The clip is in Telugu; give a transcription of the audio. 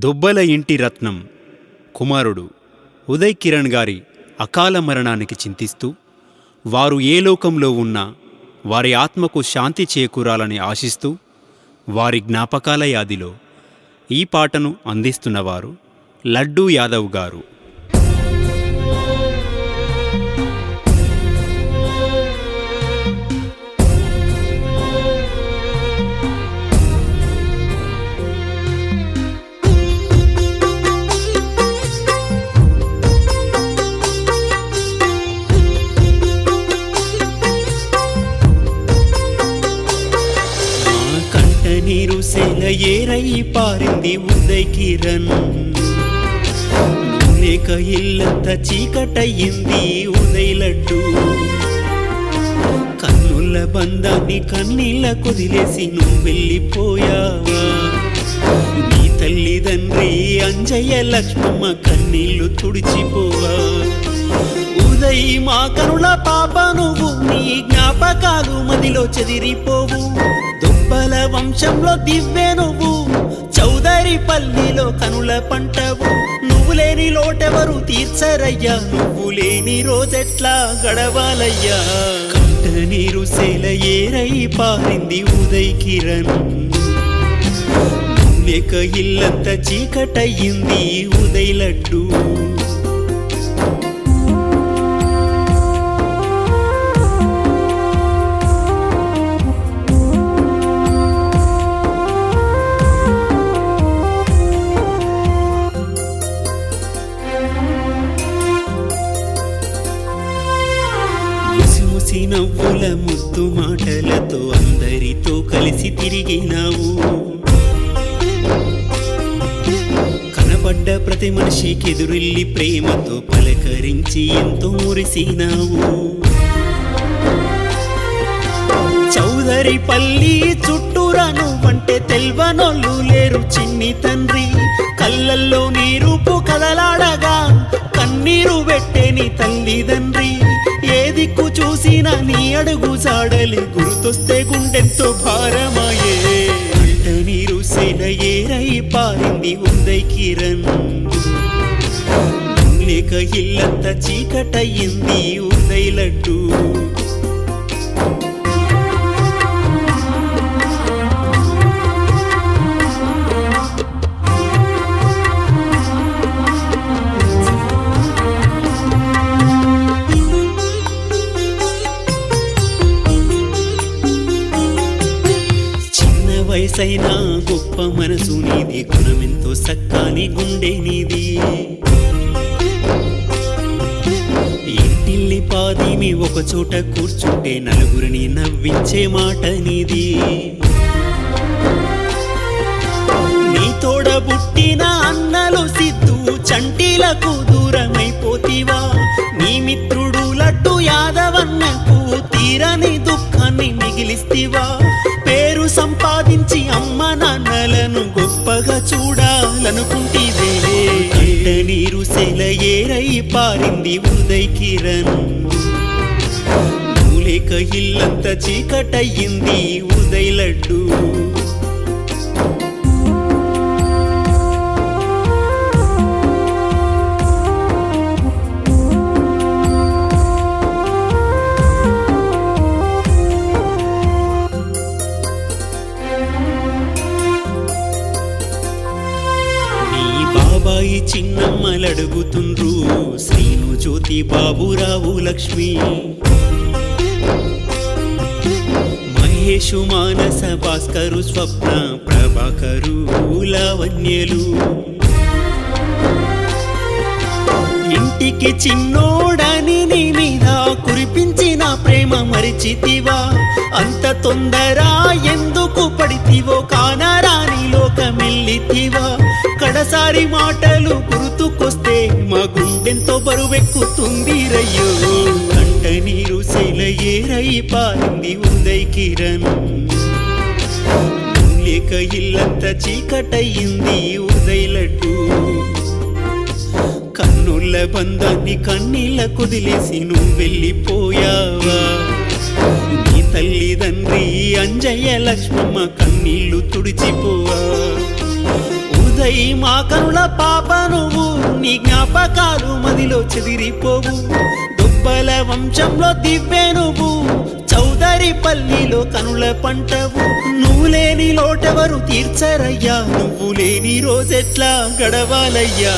దొబ్బల ఇంటి రత్నం కుమారుడు ఉదయ్ కిరణ్ గారి అకాల మరణానికి చింతిస్తూ వారు ఏ లోకంలో ఉన్నా వారి ఆత్మకు శాంతి చేకూరాలని ఆశిస్తూ వారి జ్ఞాపకాల యాదిలో ఈ పాటను అందిస్తున్నవారు లడ్డూ యాదవ్ గారు. నీరు సెల ఏరై పారింది ఉదయ్ కిరణ్, లేక ఇల్లంత చీకటయ్యింది ఉదయ్ లడ్డు. కన్నుల బంధాన్ని కన్నీళ్ళ కుదిలేసి నువ్వు వెళ్ళిపోయావా? నీ తల్లిదండ్రి అంజయ్య లక్ష్మమ్మ కన్నీళ్లు తుడిచిపోవా? ఉదయ్ మా కనుల పాప నువ్వు, నీ జ్ఞాపకాలు మదిలో చెదిరిపోవు. దుబ్బల వంశంలో దివ్వే నువ్వు, చౌదరి పల్లిలో కనుల పంటవు. నువ్వు లేని లోటెవరు తీర్చరయ్యా, నువ్వు లేని రోజెట్లా గడవాలయ్యా? కంట నీరు సేల ఏరై పారింది ఉదయ్ కిరణ్, లేక ఇల్లంత చీకటయ్యింది ఉదయ్ లడ్డు. నవ్వుల ముద్దు మాటలతో అందరితో కలిసి తిరిగినావు. కనబడ్డ ప్రతి మనిషికి ఎదురెళ్ళి ప్రేమతో పలకరించి ఎంతో మురిసినావు. చౌదరి పల్లి చుట్టూరా నువ్వంటే తెల్వనోళ్ళు లేరు చిన్ని తండ్రి. కళ్ళల్లో నీ రూపు కదలాడగా కన్నీరు పెట్టే నీ తల్లిదండ్రి. ఏ దిక్కు చూసినా నీ అడుగు జాడలి, గుర్తొస్తే గుండెంతో భారమాయే. కంట నీరు సేల ఏరై పారింది ఉదయ్ కిరణ్, లేక ఇల్లంత చీకటయ్యింది ఉదయ్ లడ్డు. వయసైనా గొప్ప మనసు నీది, గుణమెంతో సక్కాని గుండె నీది. ఇంటిల్లి పాదిమి ఒక చోట కూర్చుంటే నలుగురిని నవ్వించే మాట నీది. నీ తోడబుట్టిన అన్నలు సిద్ధు చంటీలకు దూరమైపోతివా? నీ మిత్రుడు లడ్డు యాదవన్నకు తీరని దుఃఖాన్ని మిగిలిస్తివా? పేరు సంపాదించి అమ్మ నాన్నలను గొప్పగా చూడాలనుకుంటివే. కంట నీరు సెల ఏరై పారింది ఉదయ్ కిరణ్, లేక ఇల్లంత చీకటయ్యింది ఉదయ్ లడ్డు. బాబాయి చిన్నమ్మలడుగుతుండ్రు, శ్రీను జ్యోతి బాబురావు లక్ష్మి. మహేషు మానస భాస్కరు స్వప్న ప్రభాకరు లావణ్యలు. ఇంటికి చిన్నోడని నీ మీద కురిపించిన ప్రేమ మరిచితివా? అంత తొందర ఎందుకు పడితివో, కానరాని లోకమెల్లితివా? కడసారి మాటలు గుర్తుకొస్తే మా గుండెంతో బరువెక్కుతుంది రయ్యో. కంట నీరు సెల ఏరై పారింది ఉదయ్ కిరణ్, లేక ఇల్లంత చీకటయ్యింది ఉదయ్ లడ్డు. కన్నుల బంధాన్ని కన్నీళ్ళ కుదిలేసి నువ్వు వెళ్ళిపోయావా? నీ తల్లిదండ్రి అంజయ్య లక్ష్మమ్మ కన్నీళ్లు తుడిచిపోవా? ఉదయ్ మా కనుల పాప నువ్వు, నీ జ్ఞాపకాలు మదిలో చెదిరిపోవు. దుబ్బల వంశంలో దివ్వే నువ్వు, చౌదరి పల్లిలో కనుల పంటవు. నువ్వు లేని లోటెవరు తీర్చరయ్యా, నువ్వు లేని రోజెట్లా గడవాలయ్యా.